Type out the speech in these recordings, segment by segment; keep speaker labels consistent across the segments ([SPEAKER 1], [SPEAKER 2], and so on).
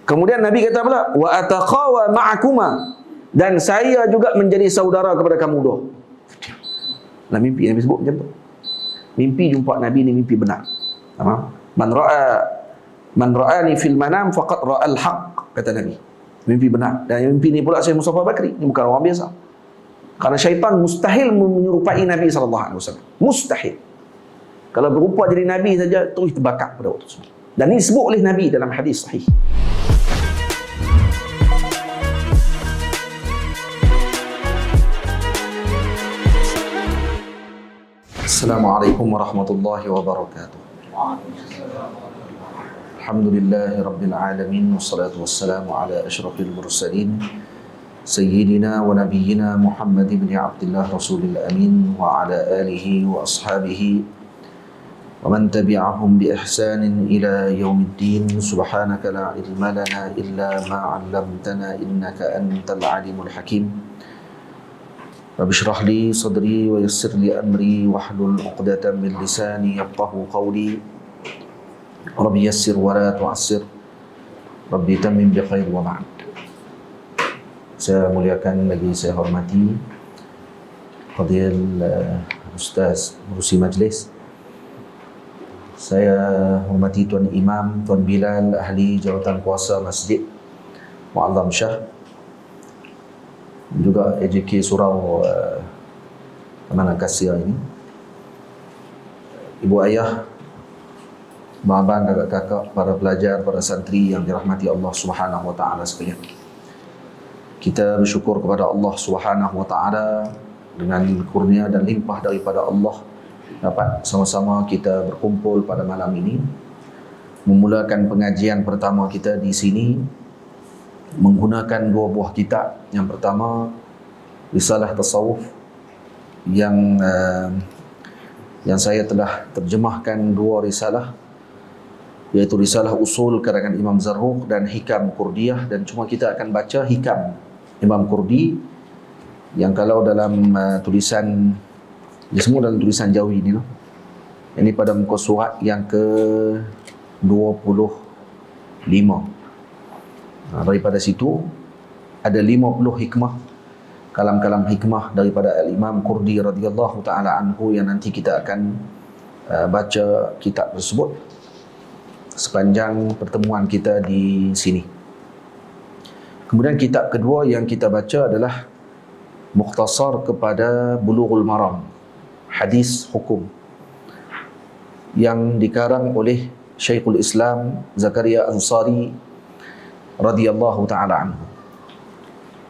[SPEAKER 1] Kemudian Nabi kata pula, wa ataqawa ma'akuma, dan saya juga menjadi saudara kepada kamu dua. Nah, mimpi Nabi sebut macam tu. Mimpi jumpa Nabi ni mimpi benar. Man ra'ani fil manam faqad ra'al haq, kata Nabi. Mimpi benar. Dan mimpi ni pula Syekh Mustafa Bakri, ni bukan orang biasa. Karena syaitan mustahil menyerupai Nabi SAW. Mustahil. Kalau berupa jadi Nabi saja, terus terbakar pada waktu itu. Dan ini disebut oleh Nabi dalam hadis sahih. Assalamualaikum warahmatullahi wabarakatuh. Alhamdulillahi rabbil alamin, wassalatu wassalamu ala asyrafil mursalin sayyidina wa nabiyyina Muhammad ibn Abdullah rasulil amin wa ala alihi wa ashabihi wa man tabi'ahum bi ihsanin ila yaumiddin. Subhanaka la ilma lana illa ma 'allamtana innaka antal alimul hakim. Rabbi shrah li sadri wa yassir li amri wahlul 'uqdatam min lisani yafqahu qawli. Rabbi yassir wa la tu'assir. Rabbi tammim bi khair wa ba'd. Saya muliakan lagi saya hormati Fadil Ustaz Merusi Majlis. Saya hormati Tuan Imam, Tuan Bilal, ahli jawatan kuasa Masjid Mu'azzam Shah, juga AJK Surau Taman Akasia ini, ibu ayah, abang, kakak-kakak, para pelajar, para santri yang dirahmati Allah Subhanahu wa taala sekalian. Kita bersyukur kepada Allah Subhanahu wa taala dengan kurnia dan limpah daripada Allah dapat sama-sama kita berkumpul pada malam ini, memulakan pengajian pertama kita di sini menggunakan dua buah kitab. Yang pertama, Risalah Tasawuf yang saya telah terjemahkan dua risalah, iaitu Risalah Usul karangan Imam Zarruq dan Hikam Qurdiyah. Dan cuma kita akan baca Hikam Imam Qurdi, yang kalau dalam tulisan, dia semua dalam tulisan Jawi ni, ini pada muka surat yang ke-25. Daripada situ ada 50 hikmah, kalam-kalam hikmah daripada Al-Imam Qurdi radhiyallahu ta'ala anhu, yang nanti kita akan baca kitab tersebut sepanjang pertemuan kita di sini. Kemudian kitab kedua yang kita baca adalah Mukhtasar kepada Bulughul Maram, hadis hukum, yang dikarang oleh Syekhul Islam Zakaria Ansari radhiyallahu ta'ala anhu.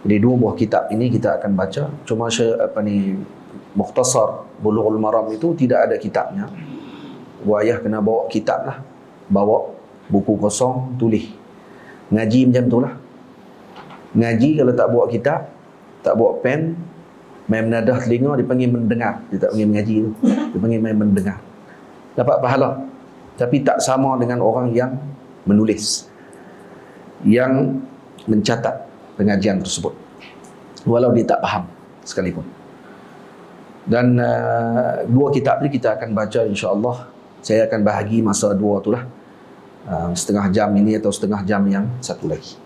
[SPEAKER 1] Jadi dua buah kitab ini kita akan baca. Cuma Mukhtasar Bulughul Maram itu tidak ada kitabnya. Ayah kena bawa kitab lah, bawa buku kosong, tulis. Ngaji macam tu lah. Ngaji kalau tak bawa kitab, tak bawa pen, main menadah telinga, dipanggil mendengar. Dia tak panggil mengaji tu, dia panggil main mendengar. Dapat pahala, tapi tak sama dengan orang yang menulis, yang mencatat pengajian tersebut, walau dia tak faham sekalipun. Dan dua kitab ni kita akan baca insya-Allah. Saya akan bahagi masa dua tu lah, setengah jam ini atau setengah jam yang satu lagi.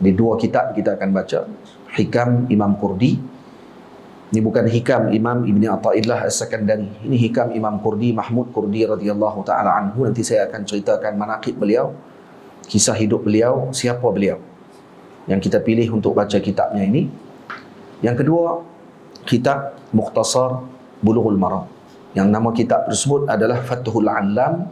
[SPEAKER 1] Di dua kitab kita akan baca Hikam Imam Qurdi. Ini bukan Hikam Imam Ibn Athaillah As-Sakandari, ini Hikam Imam Qurdi, Mahmud Qurdi radhiyallahu ta'ala anhu. Nanti saya akan ceritakan manaqib beliau, kisah hidup beliau, siapa beliau yang kita pilih untuk baca kitabnya ini. Yang kedua, kitab Mukhtasar Bulughul Maram, yang nama kitab tersebut adalah Fathul Allam,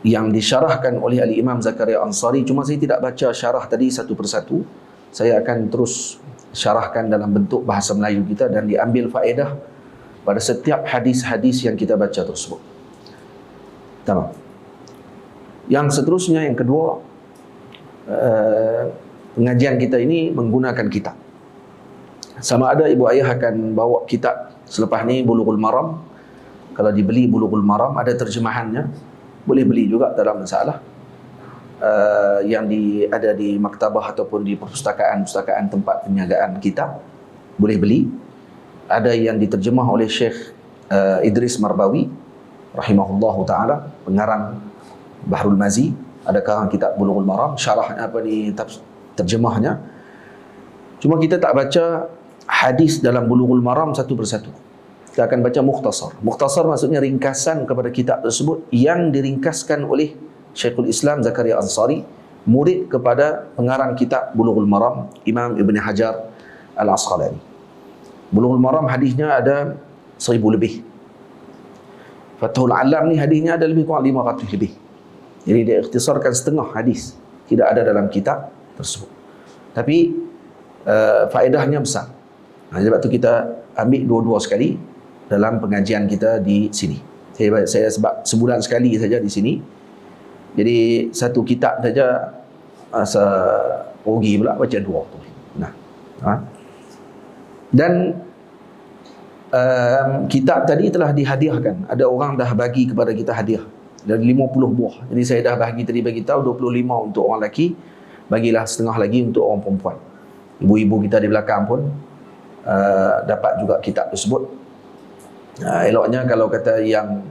[SPEAKER 1] yang disyarahkan oleh Al-Imam Zakaria Ansari. Cuma saya tidak baca syarah tadi satu persatu, saya akan terus syarahkan dalam bentuk bahasa Melayu kita dan diambil faedah pada setiap hadis-hadis yang kita baca tersebut. Tamam. Yang seterusnya, yang kedua, pengajian kita ini menggunakan kitab. Sama ada ibu ayah akan bawa kitab selepas ni, Bulughul Maram. Kalau dibeli Bulughul Maram, ada terjemahannya, boleh beli juga, tak ada masalah. Yang ada di maktabah ataupun di perpustakaan tempat penjagaan kitab, boleh beli. Ada yang diterjemah oleh Syekh Idris Marbawi rahimahullahu ta'ala, pengarang Bahrul Mazi. ada karang kitab Bulughul Maram, syarahnya terjemahnya. Cuma kita tak baca hadis dalam Bulughul Maram satu persatu. Kita akan baca mukhtasar. Mukhtasar maksudnya ringkasan kepada kitab tersebut yang diringkaskan oleh Syekhul Islam Zakaria Ansari, murid kepada pengarang kitab Bulughul Maram, Imam Ibn Hajar Al-Asqalani. Bulughul Maram hadisnya ada 1000 lebih. Fathul Alam ni hadisnya ada lebih kurang 500 lebih. Jadi dia ikhtisarkan setengah hadis, tidak ada dalam kitab tersebut. Tapi faedahnya besar. Sebab tu kita ambil dua-dua sekali dalam pengajian kita di sini. Saya sebab sebulan sekali saja di sini. Jadi satu kitab saja asa rugi pula baca dua tu. Nah. Dan kitab tadi telah dihadiahkan. Ada orang dah bagi kepada kita hadiah. Dari 50 buah. Jadi saya dah bagi tadi, bagi tahu 25 untuk orang lelaki, bagilah setengah lagi untuk orang perempuan. Ibu-ibu kita di belakang pun dapat juga kitab tersebut. Eloknya kalau kata yang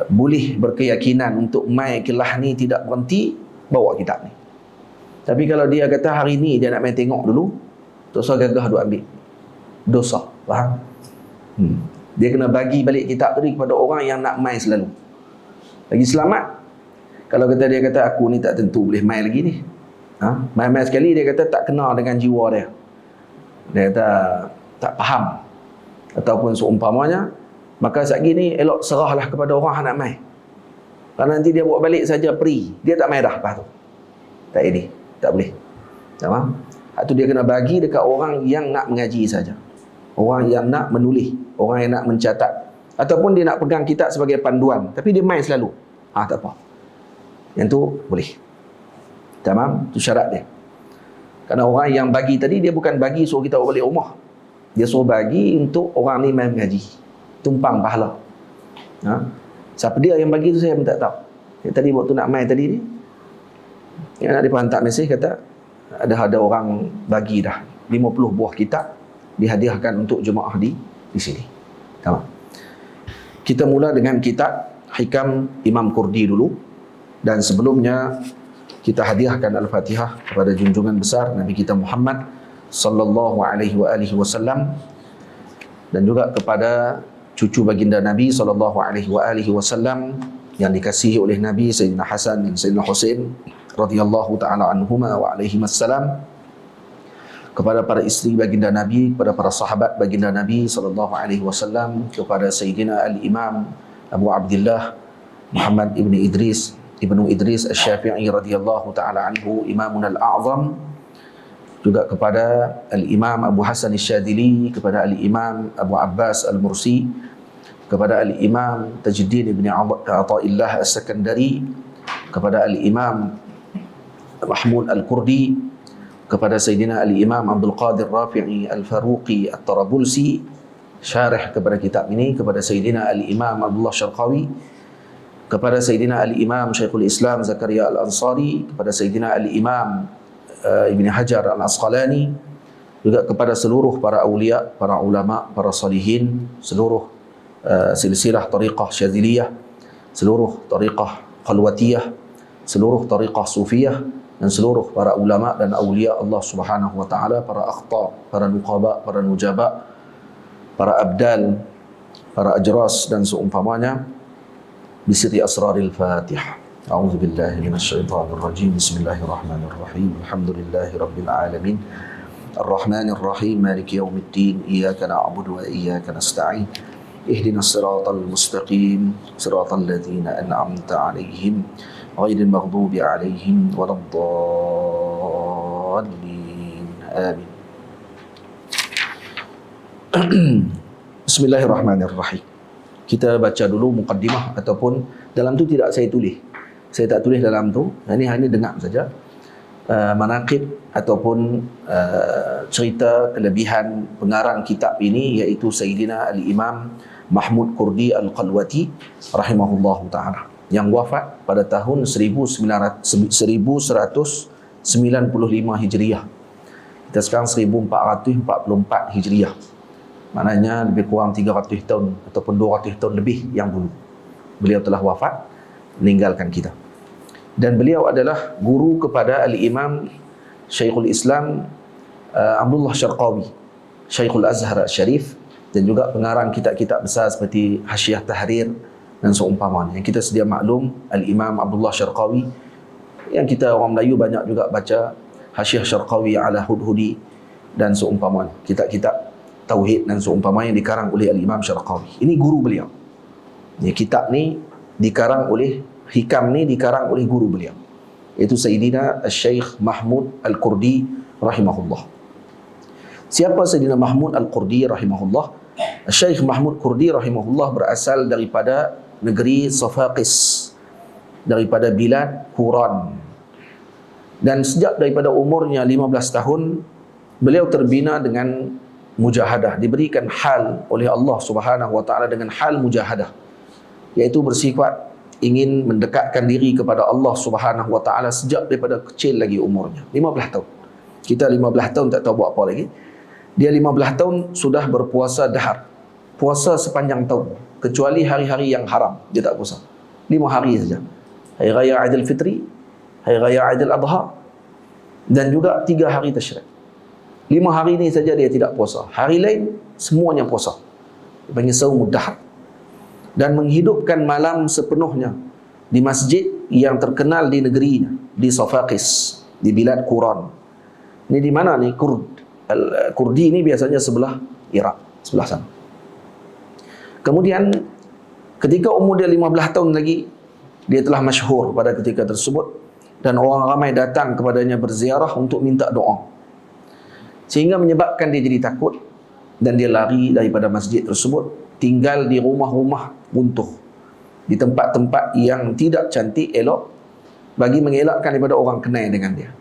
[SPEAKER 1] boleh berkeyakinan untuk mai kelas ni tidak berhenti, bawa kitab ni. Tapi kalau dia kata hari ni dia nak main tengok dulu, tak usah gagah duk ambil. Dosa, faham? Dia kena bagi balik kitab tadi kepada orang yang nak mai selalu. Lagi selamat. Kalau kata dia kata aku ni tak tentu boleh mai lagi ni. Mai-mai sekali dia kata tak kena dengan jiwa dia. Dia kata tak faham ataupun seumpamanya, maka saat gini elok serahlah kepada orang nak mai. Kalau nanti dia buat balik saja free, dia tak mai dah lepas tu. Tak ini, tak boleh. Faham? Itu dia kena bagi dekat orang yang nak mengaji saja. Orang yang nak menulis, orang yang nak mencatat, ataupun dia nak pegang kitab sebagai panduan, tapi dia mai selalu. Tak apa. Yang tu boleh. Tamam, itu syarat dia. Karena orang yang bagi tadi, dia bukan bagi suruh kita balik rumah. Dia suruh bagi untuk orang ni main mengaji. Tumpang pahala. Siapa dia yang bagi tu saya pun tak tahu. Tadi waktu nak main tadi ni, yang nak hantar mesej kata, ada orang bagi dah 50 buah kitab dihadiahkan untuk jemaah di sini. Tamam. Kita mula dengan kitab Hikam Imam Qurdi dulu. Dan sebelumnya kita hadiahkan Al-Fatihah kepada junjungan besar Nabi kita Muhammad sallallahu alaihi wasallam, dan juga kepada cucu baginda Nabi sallallahu alaihi wasallam yang dikasihi oleh Nabi, Sayyidina Hasan dan Sayyidina Husain radhiyallahu taala anhuma wa alaihi wassalam, kepada para isteri baginda Nabi, kepada para sahabat baginda Nabi sallallahu alaihi wasallam, kepada Sayyidina Al-Imam Abu Abdullah Muhammad ibni Idris Asy-Syafi'i radhiyallahu taala anhu, Imamun al-A'zam, juga kepada Al-Imam Abu Hasan Asy-Syadili, kepada Al-Imam Abu Abbas Al-Mursi, kepada Al-Imam Tajuddin ibn Athaillah As-Sakandari, kepada Al-Imam Mahmud Al-Qurdi, kepada Sayyidina Al-Imam Abdul Qadir Rafi'i Al-Faruqi At-Tarabulsi, syarah kepada kitab ini, kepada Sayyidina Al-Imam Abdullah Syarqawi, kepada Sayyidina Al-Imam Syekhul Islam Zakaria Al-Ansari, kepada Sayyidina Al-Imam Ibn Hajar Al-Asqalani, juga kepada seluruh para awliya, para ulama, para salihin, seluruh silsilah tariqah syadziliyah, seluruh tariqah khalwatiyah, seluruh tariqah sufiyah, dan seluruh para ulama dan awliya Allah Subhanahu wa taala, para akhtar, para nuqaba, para nujaba, para abdal, para ajras dan seumpamanya, bisiri asraril Fatihah. A'udzu billahi minasy syaithanir rajim. Bismillahirrahmanirrahim. Alhamdulillahi rabbil alamin. Arrahmanir rahim. Maliki yaumiddin. Iyyaka na'budu wa iyyaka nasta'in. Ihdinas siratal mustaqim. Siratal ladzina an'amta 'alaihim ghairil maghdubi 'alaihim waladdallin. Amin. Bismillahirrahmanirrahim. Kita baca dulu muqaddimah, ataupun dalam tu tidak saya tulis. Saya tak tulis dalam tu. Ini hanya dengar saja. Manaqib ataupun cerita kelebihan pengarang kitab ini, iaitu Sayyidina Al-Imam Mahmud Qurdi Al-Qalwati rahimahullahu ta'ala, yang wafat pada tahun 1195 Hijriah. Kita sekarang 1444 Hijriah. Maknanya lebih kurang 300 tahun ataupun 200 tahun lebih yang dulu beliau telah wafat, meninggalkan kita. dan beliau adalah guru kepada Al-Imam Syekhul Islam Abdullah Syarqawi, Syekhul Azhar Syarif, dan juga pengarang kitab-kitab besar seperti Hasyiah Tahrir dan seumpamanya. Yang kita sedia maklum, Al-Imam Abdullah Syarqawi, yang kita orang Melayu banyak juga baca Hasyiah Syarqawi ala Hudhudi dan seumpamanya, kitab-kitab tauhid dan seumpamanya yang dikarang oleh Al-Imam Syarqawi. Ini guru beliau. Ini kitab ni dikarang oleh, hikam ni dikarang oleh guru beliau, iaitu Sayyidina Al-Syekh Mahmud Al-Qurdi rahimahullah. Siapa Sayyidina Mahmud Al-Qurdi rahimahullah? Al-Syekh Mahmud Qurdi rahimahullah berasal daripada negeri Safaqis, daripada bilad Quran. Dan sejak daripada umurnya 15 tahun, beliau terbina dengan mujahadah, diberikan hal oleh Allah Subhanahu wa taala dengan hal mujahadah, iaitu bersifat ingin mendekatkan diri kepada Allah Subhanahu wa taala sejak daripada kecil lagi umurnya, 15 tahun. Kita 15 tahun tak tahu buat apa lagi. Dia 15 tahun sudah berpuasa dahar, puasa sepanjang tahun, kecuali hari-hari yang haram dia tak puasa. 5 hari saja. Hari Raya Aidil Fitri, Hari Raya Aidil Adha, dan juga 3 hari Tasyrik. 5 hari ini saja dia tidak puasa. Hari lain semuanya puasa. Dia panggil saum dahar. Dan menghidupkan malam sepenuhnya di masjid yang terkenal di negerinya, di Safaqis, di bilad Quran. Ini di mana ni? Kurdi ini biasanya sebelah Iraq, sebelah sana. Kemudian ketika umur dia 15 tahun lagi, dia telah masyhur pada ketika tersebut, dan orang ramai datang kepadanya berziarah untuk minta doa, sehingga menyebabkan dia jadi takut, dan dia lari daripada masjid tersebut, tinggal di rumah-rumah runtuh, di tempat-tempat yang tidak cantik, elok, bagi mengelakkan daripada orang kenal dengan dia.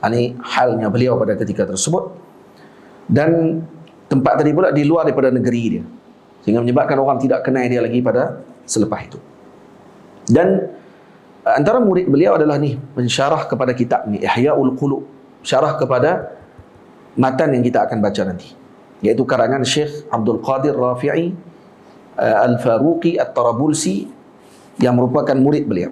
[SPEAKER 1] Ini halnya beliau pada ketika tersebut. Dan tempat tadi pula di luar daripada negeri dia, sehingga menyebabkan orang tidak kenal dia lagi pada selepas itu. Dan antara murid beliau adalah ni, pensyarah kepada kitab ni, Ihya'ul Qulub, syarah kepada matan yang kita akan baca nanti, iaitu karangan Syekh Abdul Qadir Rafi'i Al-Faruqi At-Tarabulsi, yang merupakan murid beliau.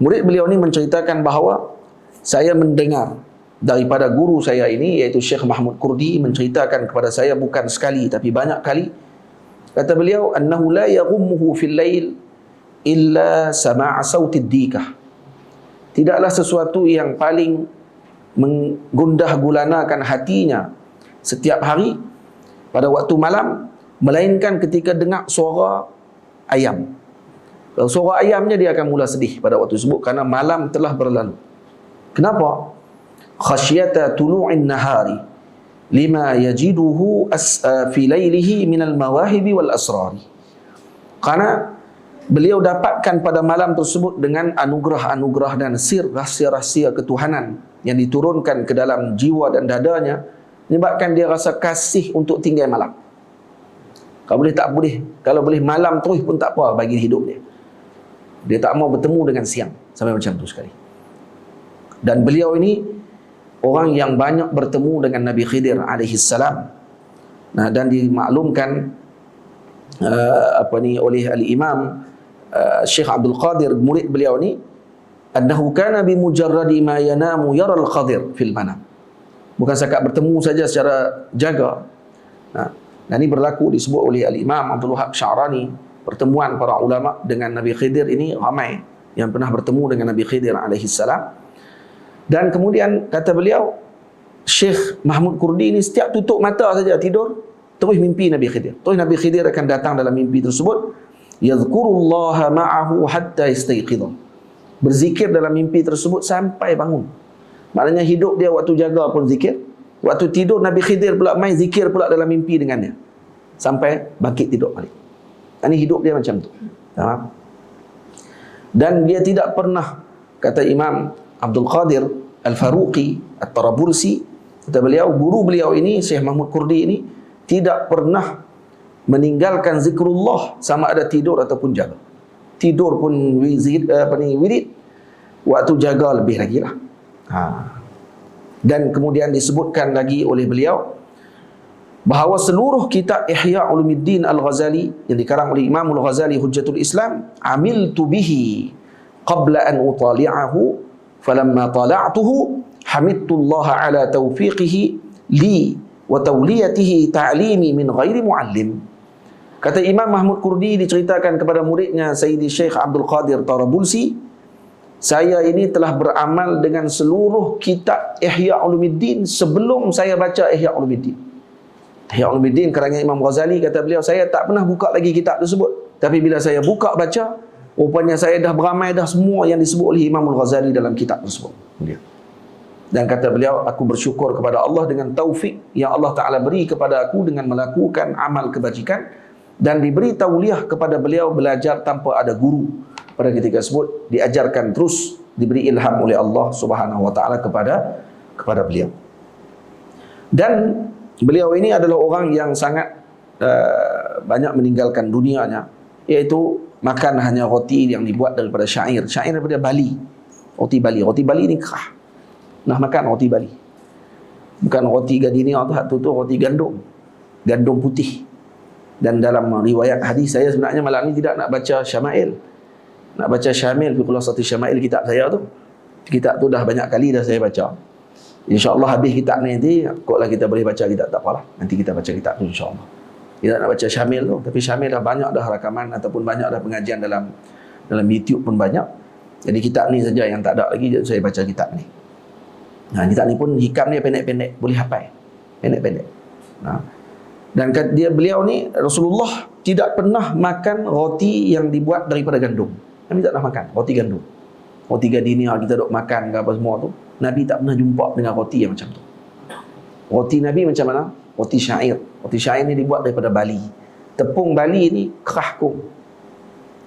[SPEAKER 1] Murid beliau ni menceritakan bahawa saya mendengar daripada guru saya ini, iaitu Syekh Mahmud Qurdi, menceritakan kepada saya bukan sekali tapi banyak kali. Kata beliau, annahu la yaghummuhu fil lail illa sama' sautid dikah. Tidaklah sesuatu yang paling menggundah gulanakan hatinya setiap hari pada waktu malam, melainkan ketika dengar suara ayam. Kalau suara ayamnya, dia akan mula sedih pada waktu tersebut kerana malam telah berlalu. Kenapa? Khasyata tulu'in nahari lima yajiduhu fi lailihi minal mawahibi wal asrari. Karena beliau dapatkan pada malam tersebut dengan anugerah-anugerah dan rahsia-rahsia ketuhanan yang diturunkan ke dalam jiwa dan dadanya, menyebabkan dia rasa kasih untuk tinggal malam. Kalau boleh tak boleh, kalau boleh malam terus pun tak apa bagi hidup dia. Dia tak mau bertemu dengan siang, sampai macam tu sekali. Dan beliau ini orang yang banyak bertemu dengan Nabi Khidir alaihi salam. Nah, dan dimaklumkan oleh Al-Imam Syekh Abdul Qadir, murid beliau ni, annahu kana bi mujarradi ma yanamu yara al-Qadir fil manam. Bukan sekat bertemu saja secara jaga. Nah, dan ini berlaku disebut oleh Al-Imam Abdul Wahab Sya'rani, pertemuan para ulama dengan Nabi Khidir ini ramai yang pernah bertemu dengan Nabi Khidir alaihi salam. Dan kemudian kata beliau, Syekh Mahmud Qurdi ini setiap tutup mata saja tidur, terus mimpi Nabi Khidir. Terus Nabi Khidir akan datang dalam mimpi tersebut, yadhkurullaha ma'ahu hatta yastayqidha. Berzikir dalam mimpi tersebut sampai bangun. Maknanya hidup dia waktu jaga pun zikir, waktu tidur Nabi Khidir pula main zikir pula dalam mimpi dengannya, sampai bangkit tidur balik. Ini hidup dia macam tu. Dan dia tidak pernah, kata Imam Abdul Qadir Al-Faruqi At-Tarabulsi, kata beliau, guru beliau ini, Syekh Mahmud Qurdi ini, tidak pernah meninggalkan zikrullah sama ada tidur ataupun jaga. Tidur pun wirid, waktu jaga lebih lagi lah. Dan kemudian disebutkan lagi oleh beliau bahawa seluruh kitab Ihya Ulumuddin Al-Ghazali yang dikarang oleh Imam Al-Ghazali Hujjatul Islam, amiltu bihi qabla an utali'ahu falamma tala'tuhu hamidtullaha ala taufiqihi li wa tawliyatihi ta'limi min ghairi muallim. Kata Imam Mahmud Kurdi diceritakan kepada muridnya Sayyidi Syekh Abdul Qadir Tarabulsi, saya ini telah beramal dengan seluruh kitab Ihya Ulumuddin sebelum saya baca Ihya Ulumuddin. Ihya Ulumuddin karangan Imam Ghazali, kata beliau, saya tak pernah buka lagi kitab tersebut. Tapi bila saya buka baca, rupanya saya dah beramai dah semua yang disebut oleh Imam Ghazali dalam kitab tersebut. Dan kata beliau, aku bersyukur kepada Allah dengan taufik yang Allah Ta'ala beri kepada aku dengan melakukan amal kebajikan, dan diberi tauliah kepada beliau belajar tanpa ada guru. Pada ketika tersebut diajarkan terus, diberi ilham oleh Allah Subhanahu Wa Ta'ala kepada beliau. Dan beliau ini adalah orang yang sangat banyak meninggalkan dunianya, iaitu makan hanya roti yang dibuat daripada syair. Syair daripada Bali. Roti Bali. Roti Bali ni kerah. Nah, makan roti Bali. Bukan roti gardenia tu roti gandum. Gandum putih. Dan dalam riwayat hadis, saya sebenarnya malam ni tidak nak baca Syama'il. Nak baca Syamil fi Khulasati Syama'il, kitab saya tu. Kitab tu dah banyak kali dah saya baca. InsyaAllah habis kitab ni nanti, kalau kita boleh baca kitab, tak apalah. Nanti kita baca kitab tu insyaAllah. Kita nak baca Syamil tu. Tapi Syamil dah banyak dah rakaman ataupun banyak dah pengajian dalam YouTube pun banyak. Jadi kitab ni saja yang tak ada lagi, saya baca kitab ni. Nah, kitab ni pun hikam dia pendek-pendek, boleh hafal. Pendek-pendek. Nah. Dan beliau ni, Rasulullah tidak pernah makan roti yang dibuat daripada gandum. Nabi tak pernah makan roti gandum. Roti gardenia kita duk makan ke apa semua tu, Nabi tak pernah jumpa dengan roti yang macam tu. Roti Nabi macam mana? Roti syair. Roti syair ni dibuat daripada Bali. Tepung Bali ni kerah kung.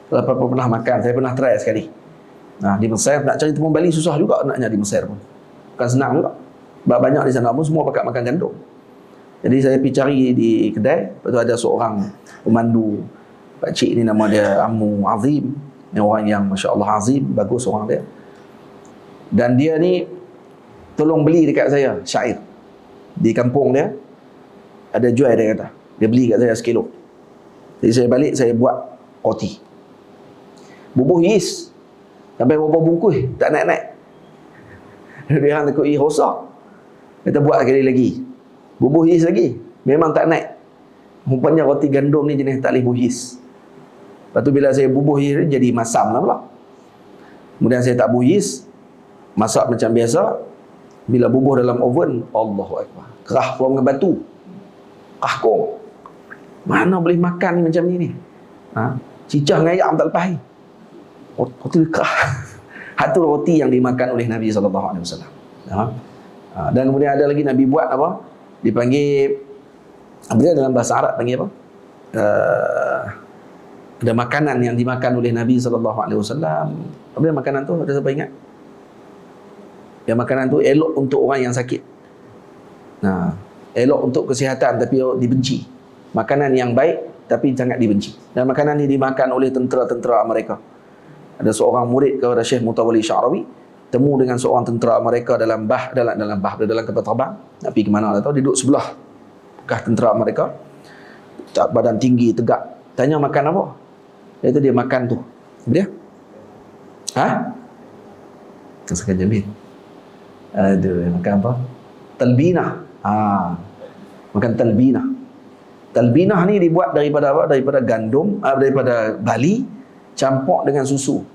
[SPEAKER 1] Kalau apa pernah makan, saya pernah try sekali. Nah, di Mesir nak cari tepung Bali susah juga naknya di Mesir pun. Bukan senang juga. Banyak di sana pun semua pakai makan gandum. Jadi saya pergi cari di kedai, lepas tu ada seorang pemandu, pakcik ni nama dia Ammu Azim. Ni orang yang Masya Allah azim, bagus orang dia. Dan dia ni tolong beli dekat saya syair. Di kampung dia ada jual, dia kata. Dia beli kat saya sekilo. Jadi saya balik, saya buat roti. Bubuh yeast. Sampai berapa bungkus, tak naik-naik. Dia orang takut rosak. Kita buat sekali lagi. Bubuh yeast lagi. Memang tak naik. Rupanya roti gandum ni jenis tak boleh bubuh yeast. Lepas tu bila saya bubuh yeast jadi masam lah pula. Kemudian saya tak bubuh yeast, masak macam biasa. Bila bubuh dalam oven, Allahu Akbar, kerah keluar dengan batu. Kahkong. Mana boleh makan ni macam ni? Cicah dengan ayam tak lepas ni. Roti kerah. Itu roti yang dimakan oleh Nabi SAW. Dan kemudian ada lagi Nabi buat apa? Dipanggil, dia dalam bahasa Arab panggil apa? Ada makanan yang dimakan oleh Nabi SAW. Apa dia makanan tu? Ada siapa ingat? Yang makanan tu elok untuk orang yang sakit. Elok untuk kesihatan tapi dibenci. Makanan yang baik tapi sangat dibenci. Dan makanan ini dimakan oleh tentera-tentera Amerika. Ada seorang murid kepada Syekh Mutawalli Sya'rawi, temu dengan seorang tentera Amerika dalam kapal terbang. Nak pergi ke mana tak tahu, dia duduk sebelah bekas tentera Amerika. Badan tinggi, tegak. Tanya makan apa? Itu dia makan tu. Dia? Kesukaan Jamil. Aduh, makan apa? Talbinah. Makan talbinah. Talbinah ni dibuat daripada apa? Daripada gandum, daripada Bali, campur dengan susu.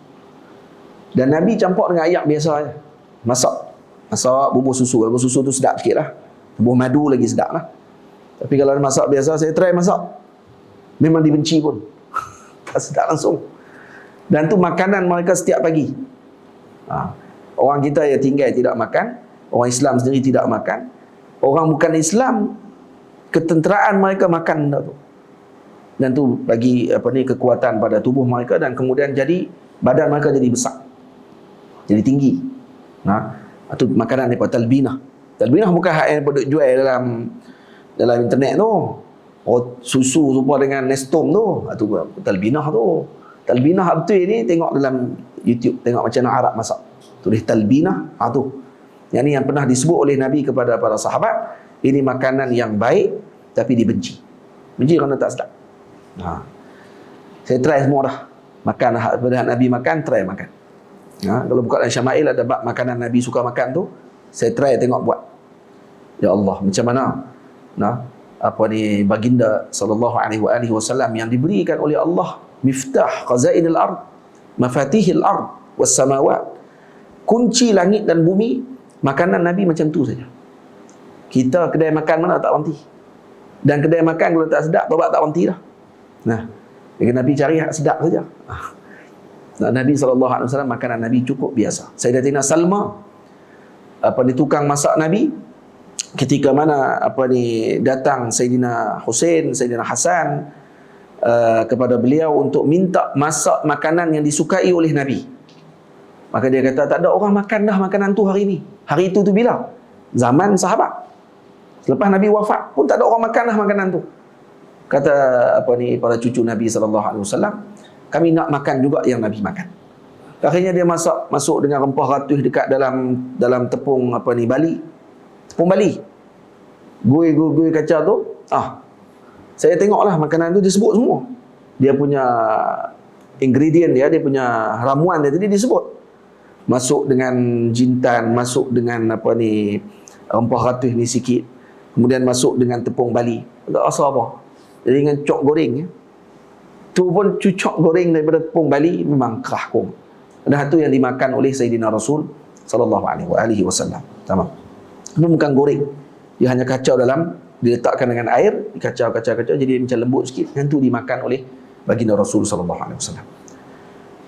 [SPEAKER 1] Dan Nabi campur dengan air biasa je. Masak bubur susu. Bubur susu tu sedap sikit lah. Bubur madu lagi sedap lah. Tapi kalau masak biasa, saya try masak, memang dibenci pun. Tak sedap langsung. Dan tu makanan mereka setiap pagi. Orang kita yang tinggal tidak makan, orang Islam sendiri tidak makan. Orang bukan Islam, ketenteraan mereka makan benda tu. Dan tu bagi kekuatan pada tubuh mereka, dan kemudian jadi badan mereka jadi besar, jadi tinggi. Itu makanan daripada talbinah. Talbinah bukan hak yang duk jual dalam internet tu. Susu supaya dengan Nestum tu. Itu talbinah tu. Talbinah betul ni, tengok dalam YouTube, tengok macam mana Arab masak. Tulis talbinah. Tu. Yang ni yang pernah disebut oleh Nabi kepada para sahabat. Ini makanan yang baik tapi dibenci. Benci kerana tak sedap. Saya try semua dah. Makan dah. Pada Nabi makan, try makan. Kalau buka dalam Syama'il ada bab makanan Nabi suka makan tu, saya try tengok buat. Ya Allah, macam mana baginda sallallahu alaihi wasallam yang diberikan oleh Allah miftah khazainil ard, mafatihil ard was samawat, kunci langit dan bumi, makanan Nabi macam tu saja. Kita kedai makan mana tak berhenti, dan kedai makan kalau tak sedap babat tak berhenti dah. Nabi cari hak sedap saja. Nabi SAW makanan Nabi cukup biasa. Sayyidatina Salma tukang masak Nabi, ketika mana datang Sayyidina Husain, Sayyidina Hasan kepada beliau untuk minta masak makanan yang disukai oleh Nabi, maka dia kata tak ada orang makan dah makanan tu hari ni. Hari itu bila? Zaman sahabat. Selepas Nabi wafat pun tak ada orang makan dah makanan tu. Kata para cucu Nabi SAW, kami nak makan juga yang Nabi makan. Akhirnya dia masuk dengan rempah ratus dekat dalam tepung bali. Tepung bali. Gui kacang tu, saya tengoklah makanan tu disebut semua. Dia punya ingredient dia punya ramuan dia tadi disebut. Masuk dengan jintan, masuk dengan rempah ratus ni sikit. Kemudian masuk dengan tepung bali. Tak rasa apa. Jadi dengan cok goreng tu pun cucok goreng daripada tepung bali memang kerah kum. Dan itu yang dimakan oleh Sayyidina Rasul sallallahu alaihi wasallam. Tamam. Itu bukan goreng. Dia hanya kacau diletakkan dengan air, dikacau jadi macam lembut sikit. Yang itu dimakan oleh baginda Rasul sallallahu alaihi wasallam.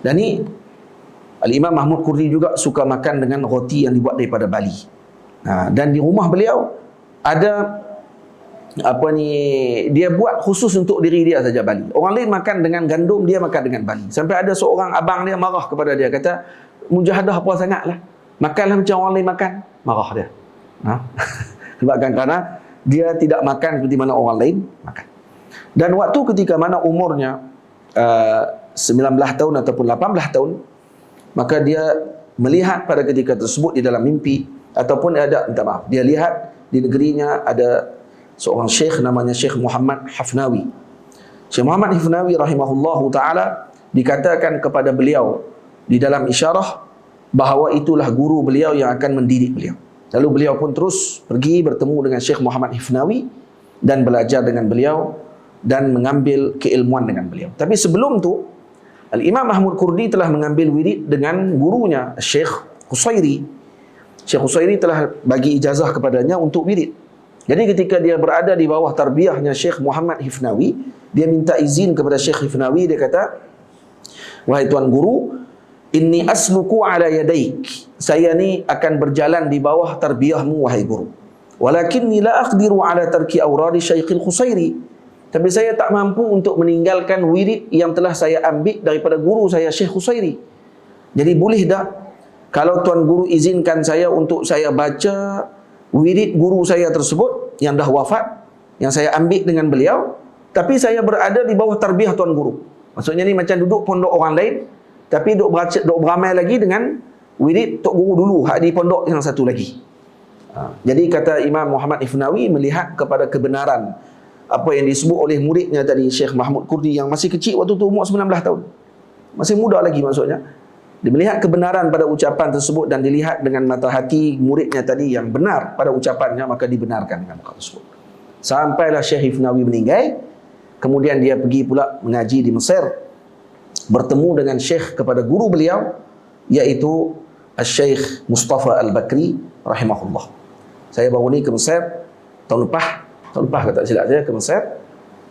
[SPEAKER 1] Dan ni Al-Imam Mahmud Qurdi juga suka makan dengan roti yang dibuat daripada bali. Dan di rumah beliau ada dia buat khusus untuk diri dia saja bali. Orang lain makan dengan gandum, dia makan dengan bali. Sampai ada seorang abang dia marah kepada dia, kata, mujahadah apa sangatlah, makanlah macam orang lain makan. Marah dia. Sebabkan kerana dia tidak makan seperti mana orang lain makan. Dan waktu ketika mana umurnya 19 tahun ataupun 18 tahun, maka dia melihat pada ketika tersebut di dalam mimpi, ataupun dia lihat di negerinya ada seorang syekh namanya Syekh Muhammad Hafnawi. Syekh Muhammad Hafnawi rahimahullahu ta'ala, dikatakan kepada beliau di dalam isyarah bahawa itulah guru beliau yang akan mendidik beliau. Lalu beliau pun terus pergi bertemu dengan Syekh Muhammad Hafnawi dan belajar dengan beliau dan mengambil keilmuan dengan beliau. Tapi sebelum tu, Al-Imam Mahmud Qurdi telah mengambil wirid dengan gurunya Syekh Qusairi. Syekh Qusairi telah bagi ijazah kepadanya untuk wirid. Jadi ketika dia berada di bawah tarbiyahnya Syekh Muhammad Hafnawi, dia minta izin kepada Syekh Hafnawi. Dia kata, wahai tuan guru, inni asluku ala yadaik, saya ni akan berjalan di bawah tarbiyahmu wahai guru. Walakinni la aqdiru ala tarki awradi Syekhil Qusairi, tapi saya tak mampu untuk meninggalkan wirid yang telah saya ambil daripada guru saya Syekh Qusairi. Jadi boleh tak kalau tuan guru izinkan saya untuk saya baca wirid guru saya tersebut yang dah wafat, yang saya ambil dengan beliau, tapi saya berada di bawah tarbiyah tuan guru. Maksudnya ni macam duduk pondok orang lain, tapi duk beramai lagi dengan wirid tok guru dulu, hak di pondok yang satu lagi. Jadi kata Imam Muhammad Hafnawi melihat kepada kebenaran apa yang disebut oleh muridnya tadi, Syekh Mahmud Qurdi, yang masih kecil waktu tu, umur 19 tahun. Masih muda lagi maksudnya. Dia melihat kebenaran pada ucapan tersebut dan dilihat dengan mata hati muridnya tadi yang benar pada ucapannya, maka dibenarkan dengan perkara tersebut. Sampailah Syekh Hafnawi meninggal, kemudian dia pergi pula mengaji di Mesir, bertemu dengan Syekh kepada guru beliau, iaitu Syekh Mustafa Al-Bakri rahimahullah. Saya baru ni ke Mesir tahun lepas kalau tak silap saya ke Mesir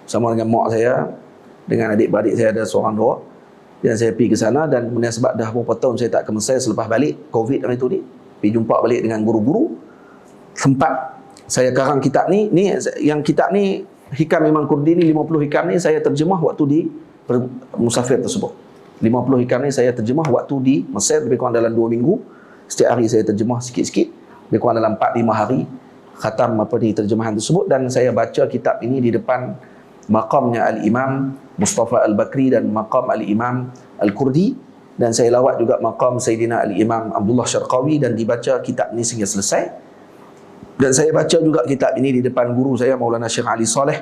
[SPEAKER 1] bersama dengan mak saya, dengan adik-beradik saya ada seorang dua. Dan saya pergi ke sana, dan kemudian sebab dah beberapa tahun saya tak ke Mesir selepas balik Covid hari tu ni, pergi jumpa balik dengan guru-guru, sempat saya karang kitab ni yang kitab ni Hikam Imam Qurdi ni, 50 hikam ni saya terjemah waktu di musafir tersebut. 50 hikam ni saya terjemah waktu di Mesir, lebih kurang dalam 2 minggu. Setiap hari saya terjemah sikit-sikit, lebih kurang dalam 4-5 hari khatam di terjemahan tersebut. Dan saya baca kitab ini di depan maqamnya Al-Imam Mustafa Al-Bakri dan maqam Al-Imam Al-Qurdi, dan saya lawat juga maqam Sayyidina Al-Imam Abdullah Syarqawi, dan dibaca kitab ini sehingga selesai. Dan saya baca juga kitab ini di depan guru saya Maulana Syekh Ali Saleh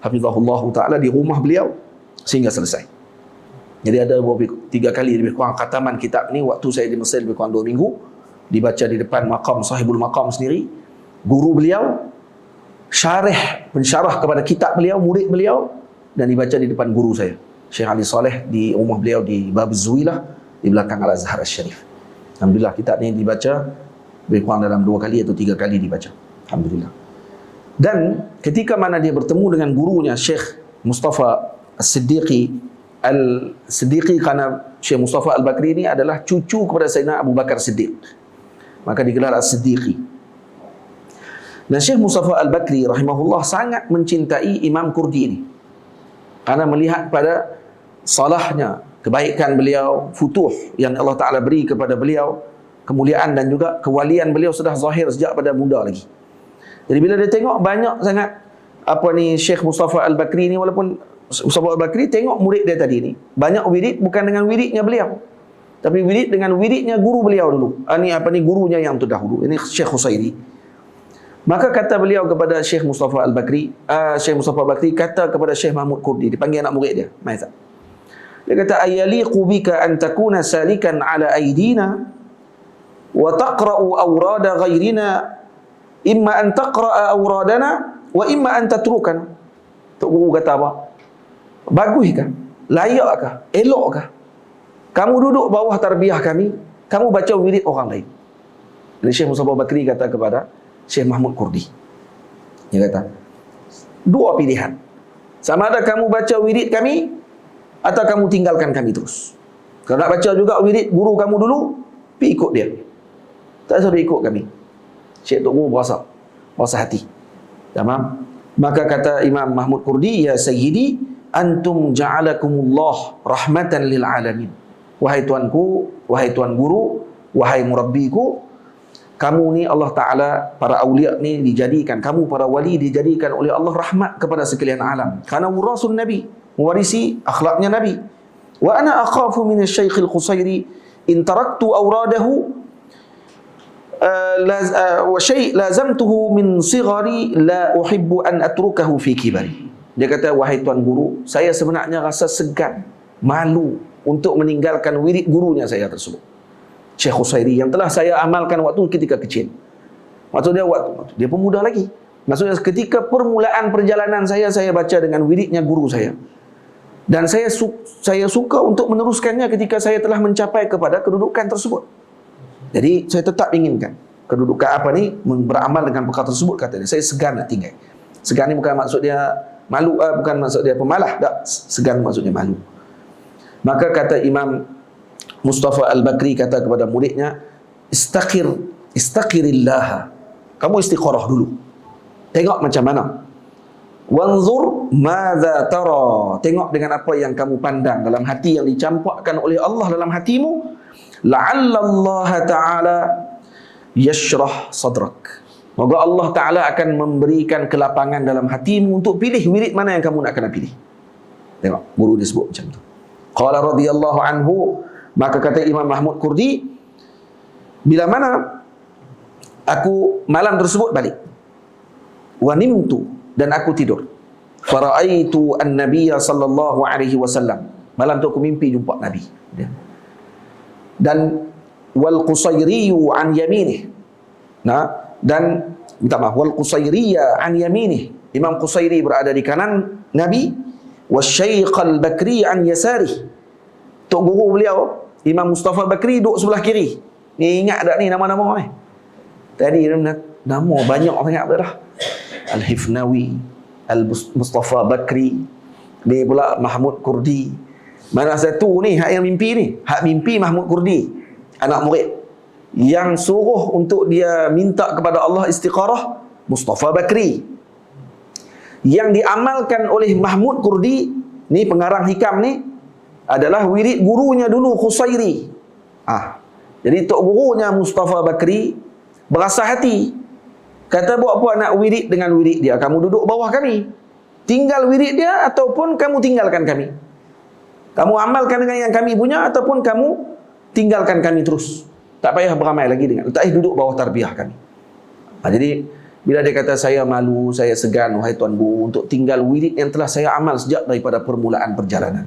[SPEAKER 1] hafizahullah ta'ala di rumah beliau sehingga selesai. Jadi ada 3 kali lebih kurang khataman kitab ni waktu saya di Mesir lebih kurang 2 minggu, dibaca di depan maqam sahibul maqam sendiri, guru beliau, pensyarah kepada kitab beliau, murid beliau, dan dibaca di depan guru saya Syekh Ali Saleh di rumah beliau di Bab Zuwilah di belakang Al-Azhar Al-Syarif. Alhamdulillah kitab ni dibaca lebih kurang dalam 2 kali atau 3 kali dibaca. Alhamdulillah. Dan ketika mana dia bertemu dengan gurunya Syekh Mustafa Al-Siddiqi, kerana Syekh Mustafa Al-Bakri ini adalah cucu kepada Sayyidina Abu Bakar Siddiq, maka digelar As-Siddiqi. Dan Syekh Mustafa Al-Bakri rahimahullah sangat mencintai Imam Kurdi ini kerana melihat pada salahnya, kebaikan beliau, futuh yang Allah Ta'ala beri kepada beliau, kemuliaan dan juga kewalian beliau sudah zahir sejak pada muda lagi. Jadi bila dia tengok banyak sangat Syekh Mustafa Al-Bakri ni, walaupun Mustafa Al-Bakri tengok murid dia tadi ni banyak wirid bukan dengan wiridnya beliau, tapi wirid dengan wiridnya guru beliau dulu. Gurunya yang terdahulu, ini Syekh Husairi. Maka kata beliau kepada Syekh Mustafa Al-Bakri, Syekh Mustafa Al-Bakri kata kepada Syekh Mahmud Kurdi, dipanggil anak murid dia, Maizat. Dia kata, ayaliqu bika an takuna salikan ala aidina wa taqra'u awrada ghairina, imma an taqra'a awradana wa imma an tatrukana. Tok guru kata apa? Baguskah? Layakkah? Elokkah kamu duduk bawah tarbiyah kami, kamu baca wirid orang lain? Jadi Syekh Mustafa Bakri kata kepada Syekh Mahmud Kurdi, dia kata, 2 pilihan. Sama ada kamu baca wirid kami atau kamu tinggalkan kami terus. Kalau nak baca juga wirid guru kamu dulu, pergi ikut dia, tak suruh ikut kami. Syekh Tok Guru berasa hati. Tamam. Maka kata Imam Mahmud Kurdi, ya sayyidi, antum ja'alakumullah rahmatan lil alamin. Wahai tuanku, wahai tuan guru, wahai murabbiku, kamu ni Allah Ta'ala, para awliya ni dijadikan, kamu para wali dijadikan oleh Allah rahmat kepada sekalian alam. Kerana warasun Nabi, mewarisi akhlaknya Nabi. Wa ana akhafu min asy-Syaikh Al-Qusairi in taraktu awradahu wa syai' lazamtuhu min sighari la uhibbu an atrukahu fi kibari. Dia kata, wahai tuan guru, saya sebenarnya rasa segan, malu untuk meninggalkan wirid gurunya saya tersebut, Syekh Husairi, yang telah saya amalkan waktu ketika kecil. Waktu dia pemuda lagi. Maksudnya ketika permulaan perjalanan saya baca dengan wiridnya guru saya. Dan saya suka untuk meneruskannya ketika saya telah mencapai kepada kedudukan tersebut. Jadi saya tetap inginkan kedudukan beramal dengan perkara tersebut, kata dia. Saya segan nak tinggal. Segan ni bukan maksud dia malu, bukan maksud dia pemalah, tak. Segan maksudnya malu. Maka kata Imam Mustafa Al-Bakri kata kepada muridnya, istaqirillah. Kamu istiqarah dulu. Tengok macam mana. Wanzur madza tara. Tengok dengan apa yang kamu pandang dalam hati yang dicampakkan oleh Allah dalam hatimu. La'alla Allah Ta'ala yashrah sadrak. Moga Allah Ta'ala akan memberikan kelapangan dalam hatimu untuk pilih wirid mana yang kamu nak kena pilih. Tengok, guru dia sebut macam tu. Qala radhiyallahu anhu, maka kata Imam Mahmud Kurdi, bila mana aku malam tersebut balik, wa nimtu, dan aku tidur, faraitu an-nabiyya sallallahu alaihi wasallam, malam tu aku mimpi jumpa Nabi. Dan wal Qusairiyu an yaminih, dan minta maaf, wal Qusairiyya an yaminih, Imam Qusairi berada di kanan Nabi, wasyaikh al-Bakri an yasarih, tok guru beliau Imam Mustafa Bakri duduk sebelah kiri. Ni ingat tak ni nama-nama ni? Tadi nama banyak sangat dah. Al-Hifnawi, Al-Mustafa Bakri, ni pula Mahmud Kurdi. Mana satu ni hak yang mimpi ni? Hak mimpi Mahmud Kurdi, anak murid. Yang suruh untuk dia minta kepada Allah istiqarah, Mustafa Bakri. Yang diamalkan oleh Mahmud Kurdi, ni pengarang hikam ni, adalah wirid gurunya dulu, Khusairi. Jadi tok gurunya Mustafa Bakri berasa hati. Kata, buat apa nak wirid dengan wirid dia? Kamu duduk bawah kami. Tinggal wirid dia ataupun kamu tinggalkan kami. Kamu amalkan dengan yang kami punya ataupun kamu tinggalkan kami terus. Tak payah beramai lagi dengan, tak payah duduk bawah tarbiyah kami. Jadi bila dia kata, saya malu, saya segan, wahai tuan guru, untuk tinggal wirid yang telah saya amal sejak daripada permulaan perjalanan.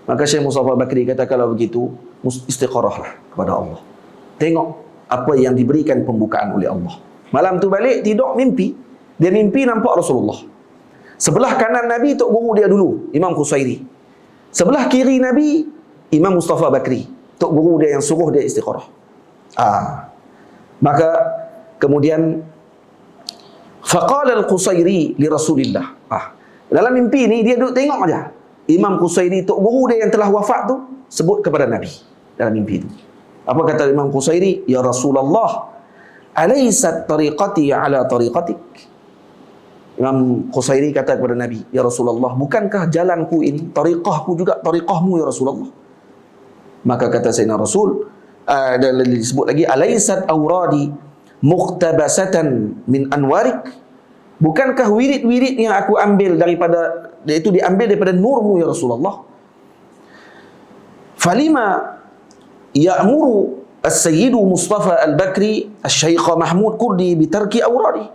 [SPEAKER 1] Maka Syekh Mustafa Bakri kata, kalau begitu istiqarahlah kepada Allah. Tengok apa yang diberikan pembukaan oleh Allah. Malam tu balik tidur mimpi. Dia mimpi nampak Rasulullah. Sebelah kanan Nabi tok guru dia dulu, Imam Qusairi. Sebelah kiri Nabi, Imam Mustafa Bakri, tok guru dia yang suruh dia istiqarah. Maka kemudian faqala al-Qusairi li Rasulillah. Dalam mimpi ni dia duduk tengok aja. Imam Qusairi, tok guru dia yang telah wafat tu, sebut kepada Nabi dalam mimpi tu. Apa kata Imam Qusairi? Ya Rasulullah, alaysat tariqati ala tariqatik? Imam Qusairi kata kepada Nabi, ya Rasulullah, bukankah jalanku ini, tariqahku juga tariqahmu ya Rasulullah? Maka kata Sayyidina Rasul, dan disebut lagi, alaysat awradi muqtabasatan min anwarik? Bukankah wirid-wirid yang aku ambil daripada, itu diambil daripada nurmu ya Rasulullah? Falima ya'muru as-sayyidu Mustafa al-Bakri al-Syaikh Mahmud Kurdi bitarki awradi?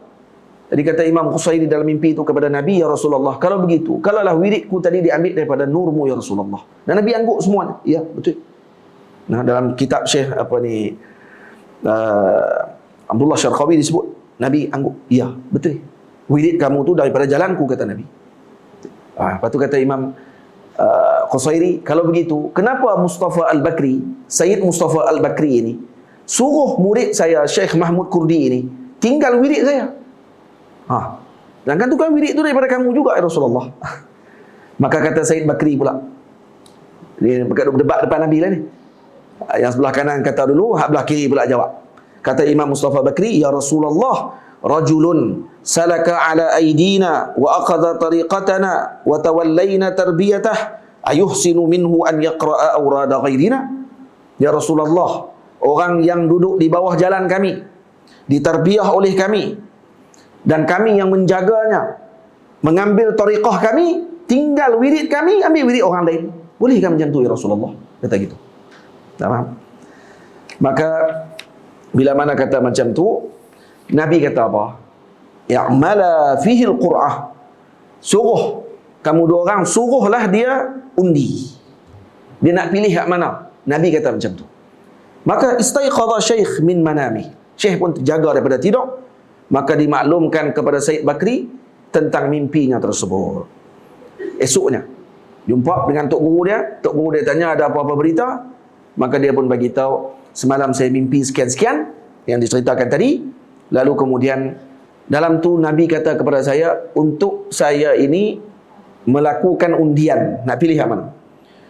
[SPEAKER 1] Jadi kata Imam Qusairi dalam mimpi itu kepada Nabi, ya Rasulullah, kalau begitu, kalaulah wiridku tadi diambil daripada nurmu ya Rasulullah. Dan Nabi angguk semuanya. Ya, betul. Nah, dalam kitab Syekh Abdullah Syarqawi disebut, Nabi angguk, ya, betul. Wirid kamu tu daripada jalanku, kata Nabi. Lepas tu kata Imam Qusairi, kalau begitu, kenapa Mustafa al-Bakri, Sayyid Mustafa al-Bakri ini, suruh murid saya, Syekh Mahmud Kurdi ini, tinggal wirid saya? Sedangkan tu kan wirid tu daripada kamu juga ya Rasulullah. Maka kata Sayyid Bakri pula, dia berdebat depan Nabi lah ni. Yang sebelah kanan kata dulu, hak belah kiri pula jawab. Kata Imam Mustafa Bakri, ya Rasulullah, rajulun salaka ala aidina wa akhadha tariqatana wa tawallayna tarbiyatah ayuhsinu minhu an yaqra'a awrada ghairina? Ya Rasulullah, orang yang duduk di bawah jalan kami, ditarbiyah oleh kami, dan kami yang menjaganya, mengambil tariqah kami, tinggal wirid kami, ambil wirid orang lain. Bolehkah macam tu ya Rasulullah? Kata gitu. Tak faham? Maka bila mana kata macam tu, Nabi kata apa? Ya'mala fihi al-qur'ah. Suruh kamu dua orang, suruhlah dia undi. Dia nak pilih hak mana? Nabi kata macam tu. Maka istaiqadha syekh min manami. Syekh pun terjaga daripada tidur. Maka dimaklumkan kepada Sayyid Bakri tentang mimpinya tersebut. Esoknya jumpa dengan tok guru dia. Tok guru dia tanya ada apa-apa berita. Maka dia pun bagi tahu, semalam saya mimpi sekian-sekian yang diceritakan tadi. Lalu kemudian dalam tu Nabi kata kepada saya, untuk saya ini melakukan undian, nak pilih yang mana.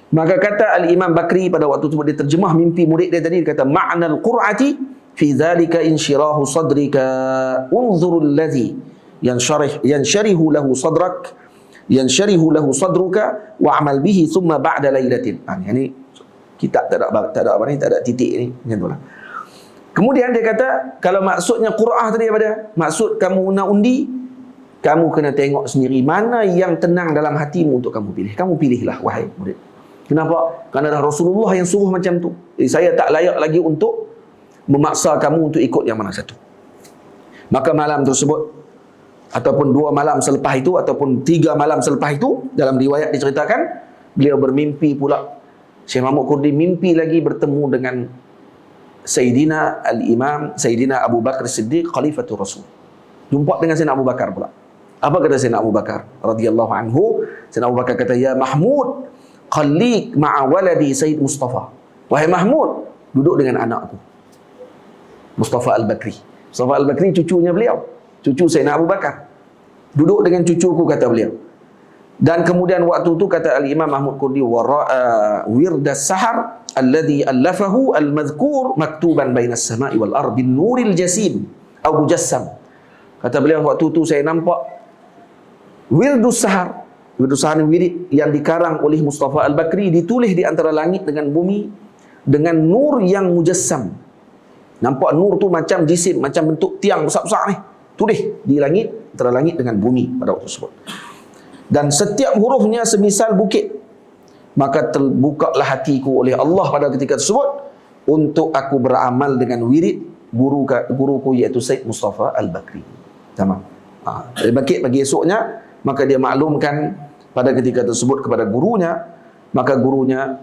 [SPEAKER 1] Maka kata Al-Imam Bakri pada waktu itu, dia terjemah mimpi murid dia tadi, dia kata ma'nal qur'ati fi dhalika insyirahu sadrika unzurul ladzi yansharihu lahu sadruka wa'amal bihi thumma ba'da lailatin. Ini kitab tak ada apa ni, tak ada titik ni, macam itulah. Kemudian dia kata, kalau maksudnya qur'ah tadi apa dia? Maksud kamu nak undi, kamu kena tengok sendiri mana yang tenang dalam hatimu untuk kamu pilih. Kamu pilihlah wahai murid. Kenapa? Kerana dah Rasulullah yang suruh macam tu. Jadi saya tak layak lagi untuk memaksa kamu untuk ikut yang mana satu. Maka malam tersebut, ataupun 2 malam selepas itu, ataupun 3 malam selepas itu, dalam riwayat diceritakan, beliau bermimpi pula. Syekh Mahmud Kurdi mimpi lagi bertemu dengan Sayyidina Al-Imam Sayyidina Abu Bakar Siddiq, Khalifatul Rasul. Jumpa dengan Sayyidina Abu Bakar pula. Apa kata Sayyidina Abu Bakar radhiyallahu anhu? Sayyidina Abu Bakar kata, ya Mahmud, khalik ma'a waladi Sayyid Mustafa. Wahai Mahmud, duduk dengan anakku Mustafa Al-Bakri. Mustafa Al-Bakri cucunya beliau, cucu Sayyidina Abu Bakar. Duduk dengan cucuku, kata beliau. Dan kemudian waktu itu kata Al-Imam Mahmud Kurdi, wara'a wirdas sahar alladhi allafahu al-madhkur maktuban bainas sama'i wal ardi bin nuril jasim atau mujassam. Kata beliau, waktu itu saya nampak wirdus sahar. Wirdus sahar ni wirid yang dikarang oleh Mustafa Al-Bakri, ditulis di antara langit dengan bumi dengan nur yang mujassam. Nampak nur tu macam jisim, macam bentuk tiang besar-besar ni, tulis di langit, antara langit dengan bumi pada waktu tersebut. Dan setiap hurufnya semisal bukit. Maka terbukalah hatiku oleh Allah pada ketika tersebut untuk aku beramal dengan wirid guruku iaitu Sayyid Mustafa Al-Bakri. Tamam. Dia bangkit pagi esoknya, maka dia maklumkan pada ketika tersebut kepada gurunya maka gurunya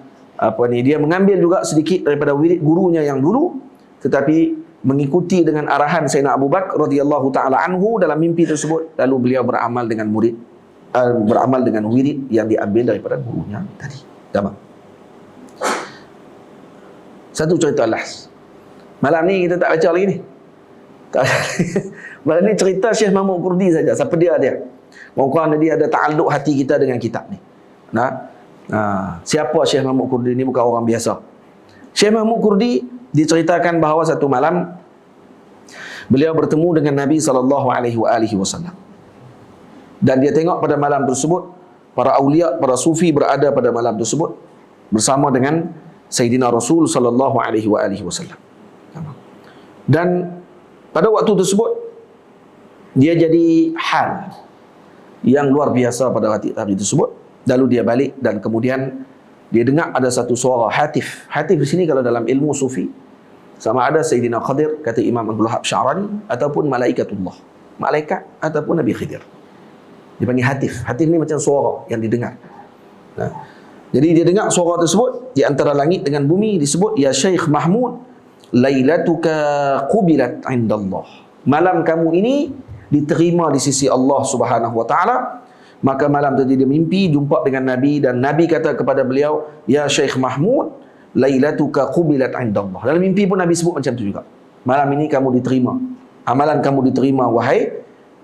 [SPEAKER 1] dia mengambil juga sedikit daripada wirid gurunya yang dulu, tetapi mengikuti dengan arahan Sayyidina Abu Bakar radhiyallahu taala anhu dalam mimpi tersebut, lalu beliau beramal dengan wirid yang diambil daripada gurunya tadi. Tamam. Satu cerita last. Malam ni kita tak baca lagi ni. Malam ni cerita Syekh Mahmud Kurdi saja. Siapa dia? Orang-orang dia ada ta'alluq hati kita dengan kitab ni. Siapa Syekh Mahmud Kurdi ni? Bukan orang biasa. Syekh Mahmud Kurdi diceritakan bahawa satu malam beliau bertemu dengan Nabi SAW. Dan dia tengok pada malam tersebut para awliya, para sufi berada pada malam tersebut bersama dengan Sayyidina Rasul SAW. Dan pada waktu tersebut dia jadi hal yang luar biasa pada hari tersebut. Lalu dia balik dan kemudian dia dengar ada satu suara hatif. Hatif di sini kalau dalam ilmu sufi sama ada Sayyidina Khadir, kata Imam Abdul Wahab Sya'rani, ataupun malaikatullah, malaikat ataupun Nabi Khidir. Dipanggil hatif. Hatif ni macam suara yang didengar. Jadi dia dengar suara tersebut di antara langit dengan bumi, disebut, ya Syekh Mahmud, lailatuka qubilat indallah. Malam kamu ini diterima di sisi Allah Subhanahu wa taala. Maka malam tadi dia mimpi jumpa dengan Nabi, dan Nabi kata kepada beliau, ya Syekh Mahmud, lailatuka qubilat indallah. Dalam mimpi pun Nabi sebut macam tu juga. Malam ini kamu diterima. Amalan kamu diterima wahai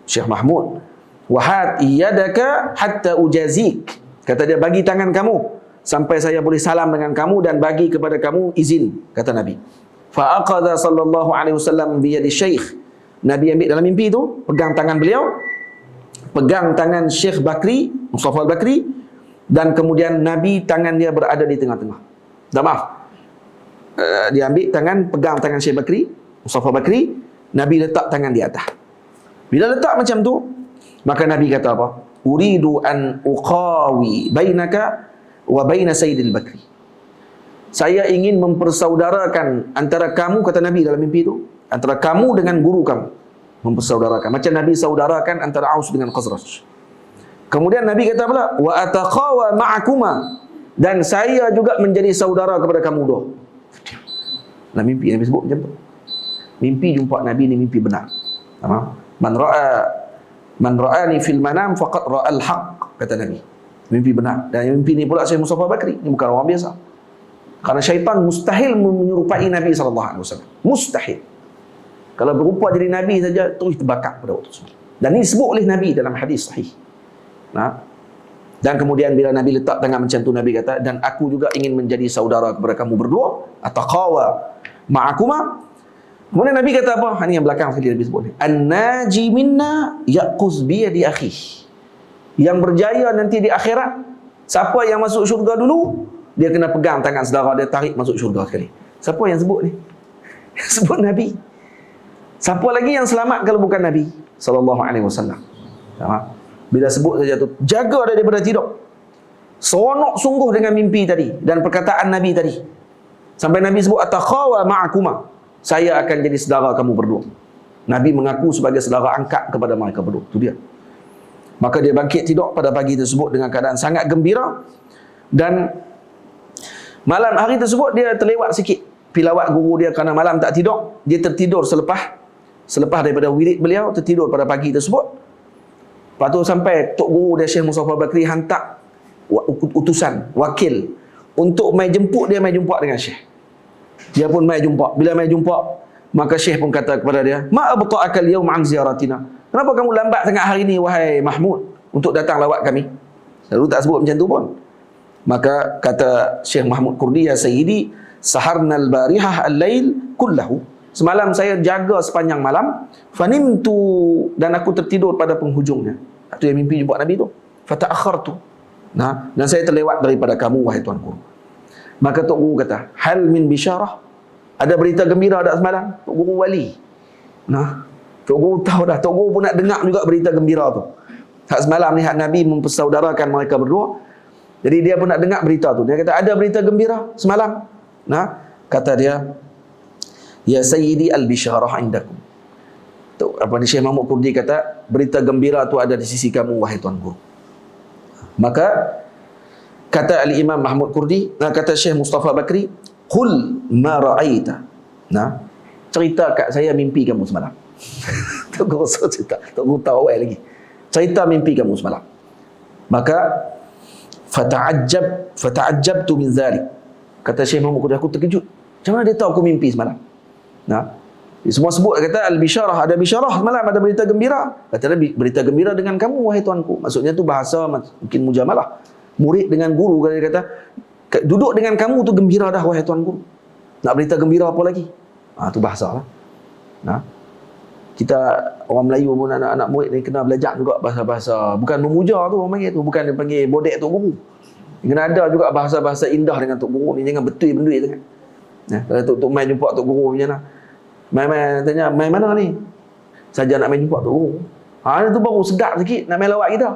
[SPEAKER 1] Syekh Mahmud. Wahat iyadaka hatta ujazik. Kata dia, bagi tangan kamu sampai saya boleh salam dengan kamu dan bagi kepada kamu izin, kata Nabi. Fa aqadha sallallahu alaihi wasallam bi yadi Syekh. Nabi ambil dalam mimpi tu, pegang tangan beliau, pegang tangan Syekh Bakri, Mustafa Al-Bakri, dan kemudian Nabi tangan dia berada di tengah-tengah. Dia ambil tangan, pegang tangan Syekh Bakri, Mustafa Bakri, Nabi letak tangan di atas. Bila letak macam tu, maka Nabi kata apa? Uridu an uqawi bainaka wa baina Sayyidil Bakri. Saya ingin mempersaudarakan antara kamu, kata Nabi dalam mimpi itu, antara kamu dengan guru kamu. Mempersaudarakan. Macam Nabi saudarakan antara Aus dengan Khazraj. Kemudian Nabi kata pula, wa ataqawa ma'akuma, dan saya juga menjadi saudara kepada kamu dua. Dalam mimpi Nabi sebut macam tu. Mimpi jumpa Nabi ni mimpi benar. Man ra'ani fil manam faqad ra'al haq, kata Nabi. Mimpi benar. Dan mimpi ni pula Syekh Mustafa Bakri. Ini bukan orang biasa. Karena syaitan mustahil menyerupai Nabi SAW. Mustahil. Kalau berupa jadi Nabi saja, terus terbakar pada waktu itu. Dan ini disebut oleh Nabi dalam hadis sahih. Dan kemudian bila Nabi letak tangan macam tu, Nabi kata, dan aku juga ingin menjadi saudara kepada kamu berdua, ataqawa ma'akuma. Kemudian Nabi kata apa? Ini yang belakang sekali Nabi sebut. An-naji minna yaquz biyadi akhi. Yang berjaya nanti di akhirat, siapa yang masuk syurga dulu, dia kena pegang tangan saudara dia, tarik masuk syurga sekali. Siapa yang sebut ni? Yang sebut Nabi. Siapa lagi yang selamat kalau bukan Nabi sallallahu alaihi wasallam? Bila sebut saja tu, jaga daripada tidur. Seronok sungguh dengan mimpi tadi dan perkataan Nabi tadi. Sampai Nabi sebut ataqawa ma'akuma. Saya akan jadi saudara kamu berdua. Nabi mengaku sebagai saudara angkat kepada mereka berdua. Itu dia. Maka dia bangkit tidur pada pagi tersebut dengan keadaan sangat gembira. Dan malam hari tersebut dia terlewat sikit pilawat guru dia kerana malam tak tidur. Dia tertidur selepas daripada wirid beliau, tertidur pada pagi tersebut. Lepas tu sampai Tok Guru dia Syekh Mustafa Bakri hantar utusan, wakil untuk mai jemput dia, mai jumpa dengan Syekh. Dia pun mai jumpa. Bila mai jumpa, maka Syekh pun kata kepada dia, ma abta'aka al-yawm an ziyaratina. Kenapa kamu lambat sangat hari ni wahai Mahmud untuk datang lawat kami? Lalu tak sebut macam tu pun. Maka kata Syekh Mahmud Kurdi, ya Sayyidi, saharna al-barihah al-lail kullahu. Semalam saya jaga sepanjang malam, fanimtu, dan aku tertidur pada penghujungnya. Itu yang mimpi jumpa Nabi tu. Fata'akhartu. Dan saya terlewat daripada kamu wahai tuanku. Maka Tok Guru kata, hal min bisyarah? Ada berita gembira tak semalam? Tok Guru wali. Tok Guru tahu dah. Tok Guru pun nak dengar juga berita gembira tu. Hak semalam lihat Nabi mempersaudarakan mereka berdua. Jadi dia pun nak dengar berita tu. Dia kata, ada berita gembira semalam? Kata dia, ya Sayyidi al-bisyarah indakum. Syekh Mahmud Kurdi kata, berita gembira tu ada di sisi kamu wahai tuan guru. Maka kata Al-Imam Mahmud Kurdi, kata Syekh Mustafa Bakri, qul ma ra'aita. Nah, cerita kat saya mimpi kamu semalam. Tok Guru cerita, Tok Guru tahu awal lagi. Cerita mimpi kamu semalam. Maka fata'ajjabtu min zalik. Kata Syekh Mahmud Kurdi, aku terkejut. Macam mana dia tahu aku mimpi semalam? Nah, semua sebut kata al-bisyarah, ada bisyarah semalam, ada berita gembira. Kata dia, berita gembira dengan kamu wahai tuanku. Maksudnya tu bahasa mungkin mujamalah. Murid dengan guru, dia kata duduk dengan kamu tu gembira dah wahai tuan guru. Nak berita gembira apa lagi? Tu bahasa lah. Nah, kita orang Melayu pun anak-anak murid ni kena belajar juga bahasa-bahasa, bukan memuja tu orang panggil tu, bukan dia panggil bodek tok guru. Kena ada juga bahasa-bahasa indah dengan tok guru ni, jangan betul benda sangat. Nah, kalau tok mai jumpa tok guru macam mana? Mai tanya, mai mana ni? Saja nak main jumpa tok guru. Itu baru sedap sikit nak main lawak kita.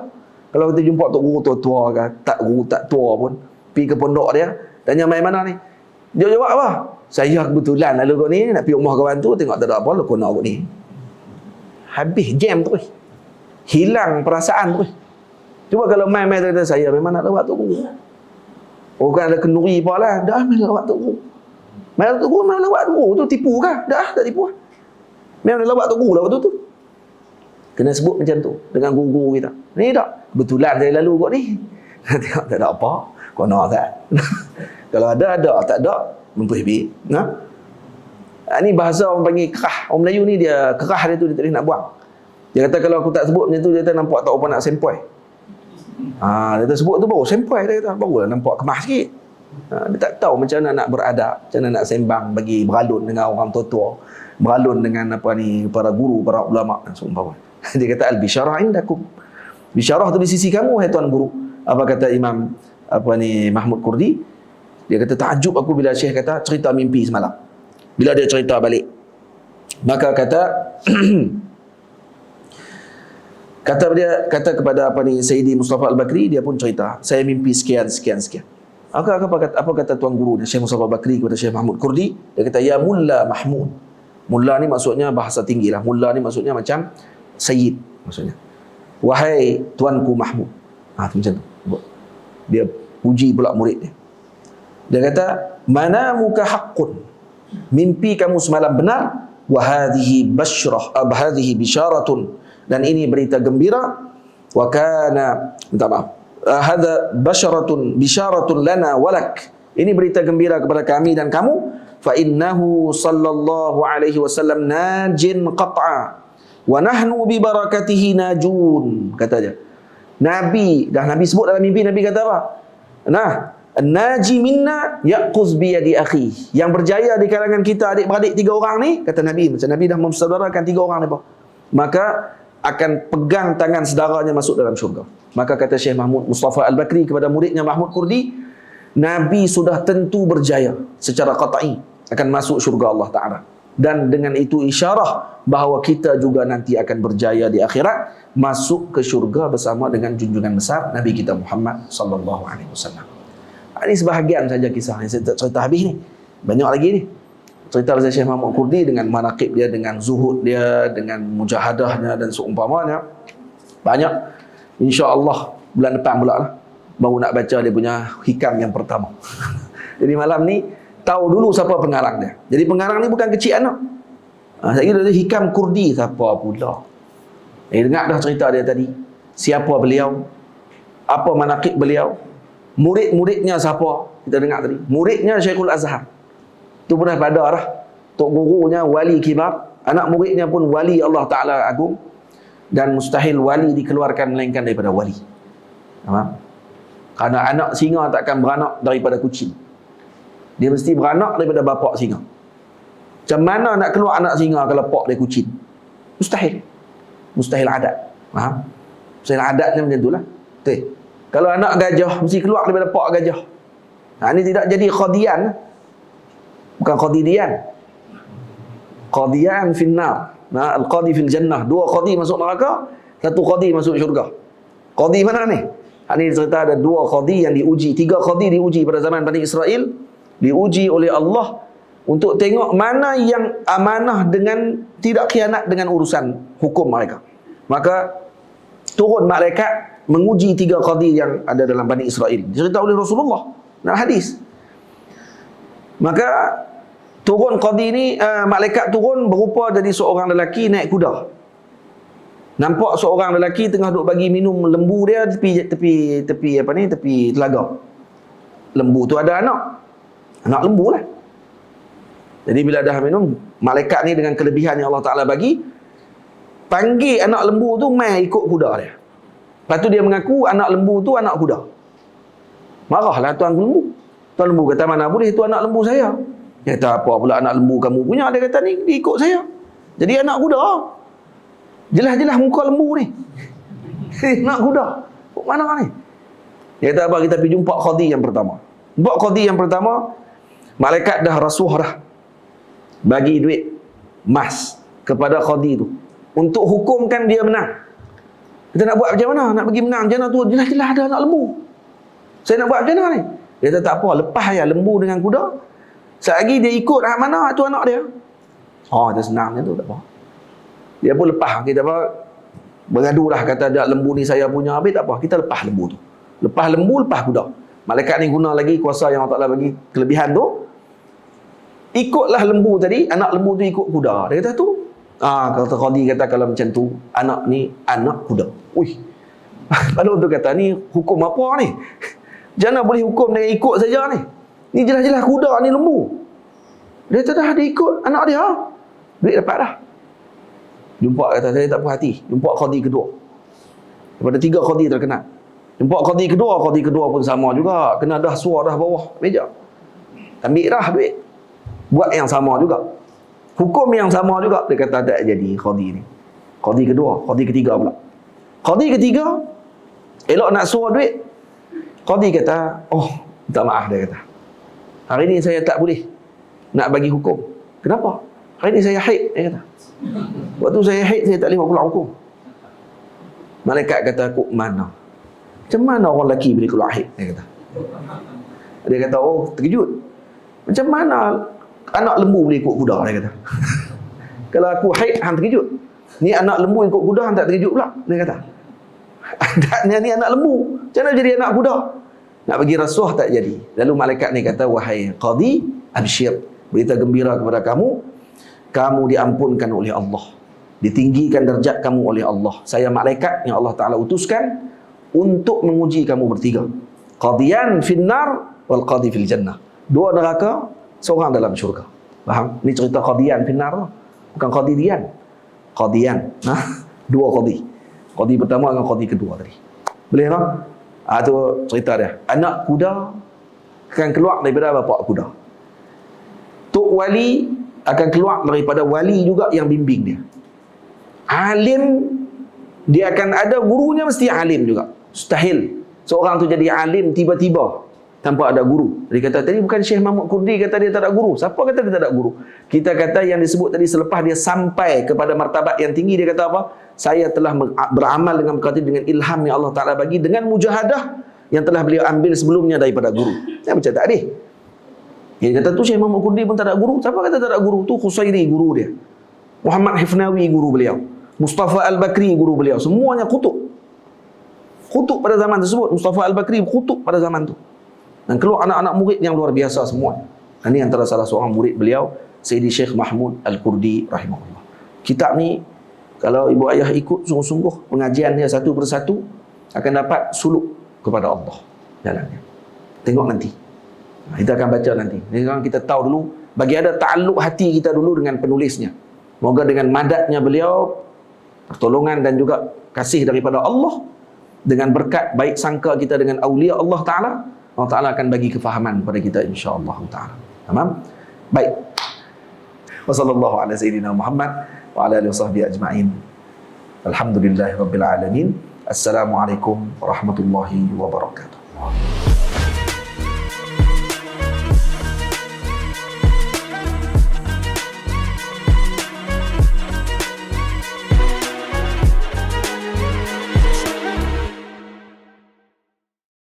[SPEAKER 1] Kalau kita jumpa tok guru tua-tua kan, tak guru tak tua pun, pergi ke pondok dia, tanya mai mana ni? Dia jawab apa? Saya kebetulan lalu kau ni nak pergi rumah kawan tu, tengok tak ada apa, lu kena aku ni. Habis jam terus. Hilang perasaan terus. Cuba kalau mai kata saya memang nak lawak tok guru. Bukan ada kenduri apa lah, dah main lawak tok guru. Main tok guru, main lawak tok guru tu tipu kah? Dah tak tipu. Memang lawak tok guru lah waktu tu. Kena sebut macam tu dengan guru-guru kita. Ni tak, kebetulan saya lalu kot ni. Tengok tak ada apa, kena tak? Kalau ada, tak ada, mempunyai. Nah, ni bahasa orang panggil kerah. Orang Melayu ni dia, kerah dia tu dia tak boleh nak buang. Dia kata kalau aku tak sebut macam tu, dia kata nampak tak apa nak sempoi. Dia kata sebut tu baru sempoi, dia kata, baru lah nampak kemas sikit. Dia tak tahu macam mana nak beradab, macam mana nak sembang bagi beralun dengan orang tua-tua, beralun dengan apa ni, para guru, para ulama dan seumpama. Dia kata al-bisyarah indakum. Bisyarah tu di sisi kamu hai tuan guru. Apa kata Imam Mahmud Kurdi? Dia kata takjub aku bila Syekh kata cerita mimpi semalam. Bila dia cerita balik, maka kata kata kepada Sayyidi Mustafa Al-Bakri, dia pun cerita, saya mimpi sekian. Apa kata tuan guru Syekh Mustafa Bakri kepada Syekh Mahmud Kurdi? Dia kata ya Mulla Mahmud. Mulla ni maksudnya bahasa tinggi lah. Mulla ni maksudnya macam Sayyid maksudnya. Wahai tuanku Mahmud. Macam tu. Dia puji pula murid dia. Dia kata, manamuka haqqun. Mimpi kamu semalam benar. Wa hadhihi bisyaratun. Dan ini berita gembira. Wa kana, minta maaf. Hadha bisyaratun lana walak. Ini berita gembira kepada kami dan kamu. Fa innahu sallallahu alaihi wasallam najin qat'a. Wa nahnu bi barakatihi najun, kata dia. Nabi sebut dalam mimpi, Nabi kata apa? Nah, naji minna yaquz bi yadi akhi. Yang berjaya di kalangan kita adik-beradik 3 orang ni, kata Nabi, macam Nabi dah memsaudarakan 3 orang ni, maka akan pegang tangan saudaranya masuk dalam syurga. Maka kata Syekh Mahmud Mustafa Al-Bakri kepada muridnya Mahmud Kurdi, Nabi sudah tentu berjaya secara qat'i akan masuk syurga Allah Ta'ala. Dan dengan itu isyarah bahawa kita juga nanti akan berjaya di akhirat, masuk ke syurga bersama dengan junjungan besar Nabi kita Muhammad sallallahu alaihi wasallam. Ini sebahagian saja kisah yang saya tak cerita habis ni. Banyak lagi ni. Cerita Syekh Mahmud Kurdi dengan manaqib dia, dengan zuhud dia, dengan mujahadahnya dan seumpamanya. Banyak. Insya-Allah bulan depan pula lah baru nak baca dia punya hikam yang pertama. Jadi malam ni tahu dulu siapa pengarang dia. Jadi pengarang ni bukan kecil anak. Saya kira dia hikam Kurdi siapa pula. Dengar dah cerita dia tadi. Siapa beliau? Apa manaqib beliau? Murid-muridnya siapa? Kita dengar tadi. Muridnya Syekhul Azhar. Itu pun dah pada dah. Tok gurunya wali kibar. Anak muridnya pun wali Allah Ta'ala agung. Dan mustahil wali dikeluarkan melainkan daripada wali. Faham? Kerana anak singa takkan beranak daripada kucing. Dia mesti beranak daripada bapak singa. Macam mana nak keluar anak singa kalau pak dia kucing? Mustahil. Mustahil adat. Faham? Mustahil adatnya macam itulah. Betul. Kalau anak gajah mesti keluar daripada pak gajah. Ini tidak jadi qadian. Bukan qadidian. Qadian finnar. Al-qadi fil jannah. 2 qadi masuk neraka, 1 qadi masuk syurga. Qadi mana ni? Ini cerita ada 2 qadi yang diuji. 3 qadi diuji pada zaman Bani Israel. Diuji oleh Allah untuk tengok mana yang amanah dengan tidak khianat dengan urusan hukum mereka. Maka turun malaikat menguji 3 qadi yang ada dalam Bani Israel. Dicerita oleh Rasulullah dalam hadis. Maka turun qadi ni, malaikat turun berupa jadi seorang lelaki naik kuda. Nampak seorang lelaki tengah duk bagi minum lembu dia tepi telaga. Lembu tu ada anak lembu lah. Jadi bila dah minum, malaikat ni dengan kelebihan yang Allah Ta'ala bagi, panggil anak lembu tu mai ikut kuda dia. Lepas tu dia mengaku anak lembu tu anak kuda. Marahlah tuan lembu. Tuan lembu kata, mana boleh tu anak lembu saya. Dia kata, apa pula anak lembu kamu punya? Dia kata, ni dia ikut saya. Jadi anak kuda. Jelas-jelas muka lembu ni. Anak kuda. Mana ni? Dia kata, apa, kita pergi jumpa qadi yang pertama. Jumpa qadi yang pertama, malaikat dah rasuh dah bagi duit emas kepada qadi tu untuk hukumkan dia menang. Kita nak buat macam mana? Nak bagi menang macam mana tu? Jelas-jelas ada anak lembu. Saya nak buat macam mana ni? Dia kata, tak apa, lepas ya lembu dengan kuda. Selagi dia ikut mana tu anak dia. Oh, dia senang macam tu, tak apa. Dia pun lepas. Kita apa, bergaduh lah, kata ada lembu ni saya punya. Habis tak apa, kita lepas lembu tu. Lepas lembu, lepas kuda. Malaikat ni guna lagi kuasa yang Allah Ta'ala bagi kelebihan tu. Ikutlah lembu tadi, anak lembu tu ikut kuda. Dia kata tu, kata qadi kata kalau macam tu, anak ni anak kuda. Ui. Lalu tu kata, ni hukum apa ni? Jangan boleh hukum dengan ikut saja ni. Ni jelas-jelas kuda ni lembu. Dia kata dah, dia ikut anak dia. Duit dapat dah. Jumpa kata, saya tak puas hati. Jumpa qadi kedua. Daripada 3 qadi terkenal. Jumpa qadi kedua pun sama juga. Kena dah suar dah bawah meja. Ambil dah duit. Buat yang sama juga. Hukum yang sama juga. Dia kata tak jadi qadi ni. Qadi kedua, qadi ketiga pula. Qadi ketiga, elok nak suruh duit. Qadi kata, oh, minta maaf, dia kata. Hari ni saya tak boleh nak bagi hukum. Kenapa? Hari ni saya haid, dia kata. Waktu saya haid, saya tak boleh buat keluar hukum. Malaikat kata, kok mana? Macam mana orang lelaki boleh keluar haid? Dia kata. Dia kata, oh, terkejut. Macam mana anak lembu boleh ikut kuda? Dia kata. Kalau aku haid, hang terkejut. Ni anak lembu ikut kuda, hang tak terkejut pula. Dia kata. Ni anak lembu. Macam mana jadi anak kuda? Nak bagi rasuah tak jadi. Lalu malaikat ni kata, wahai qadi, absyir, berita gembira kepada kamu, kamu diampunkan oleh Allah, ditinggikan darjat kamu oleh Allah. Saya malaikat yang Allah Ta'ala utuskan untuk menguji kamu bertiga. Qadiyan finnar wal qadi fil jannah. 2 neraka, seorang dalam syurga. Faham? Ni cerita qadiyan finnar tu. Bukan qadiyan. Qadiyan. 2 qadi. Qadi pertama dengan qadi kedua tadi. Boleh tak? Tu cerita dia. Anak kuda akan keluar daripada bapak kuda. Tok wali akan keluar daripada wali juga yang bimbing dia. Alim, dia akan ada gurunya, mesti alim juga. Mustahil seorang tu jadi alim tiba-tiba tanpa ada guru. Dia kata tadi bukan Syekh Mahmud Kurdi kata dia tak ada guru. Siapa kata dia tak ada guru? Kita kata yang disebut tadi selepas dia sampai kepada martabat yang tinggi, dia kata apa? Saya telah beramal dengan perkara dengan ilham yang Allah Ta'ala bagi, dengan mujahadah yang telah beliau ambil sebelumnya daripada guru. Saya macam tak ada. Dia kata tu Syekh Mahmud Kurdi pun tak ada guru. Siapa kata tak ada guru? Tu Khusairi guru dia. Muhammad Hifnawi guru beliau. Mustafa Al-Bakri guru beliau. Semuanya kutub. Kutub pada zaman tersebut. Mustafa Al-Bakri kutub pada zaman tu. Dan keluar anak-anak murid yang luar biasa semua. Ini antara salah seorang murid beliau, Sayyidi Syekh Mahmud Al-Kurdi rahimahullah. Kitab ni kalau ibu ayah ikut sungguh-sungguh pengajian dia satu persatu, akan dapat suluk kepada Allah jalannya. Tengok nanti. Kita akan baca nanti. Sekarang kita tahu dulu, bagi ada ta'alluq hati kita dulu dengan penulisnya. Moga dengan madatnya beliau, pertolongan dan juga kasih daripada Allah, dengan berkat baik sangka kita dengan awliya Allah Ta'ala, Allah Ta'ala akan bagi kefahaman kepada kita insya-Allah Ta'ala. Tamam? Baik. Wa sallallahu ala sayyidina Muhammad wa ala alihi wasahbihi ajma'in. Alhamdulillahirabbil alamin. Assalamualaikum warahmatullahi wabarakatuh.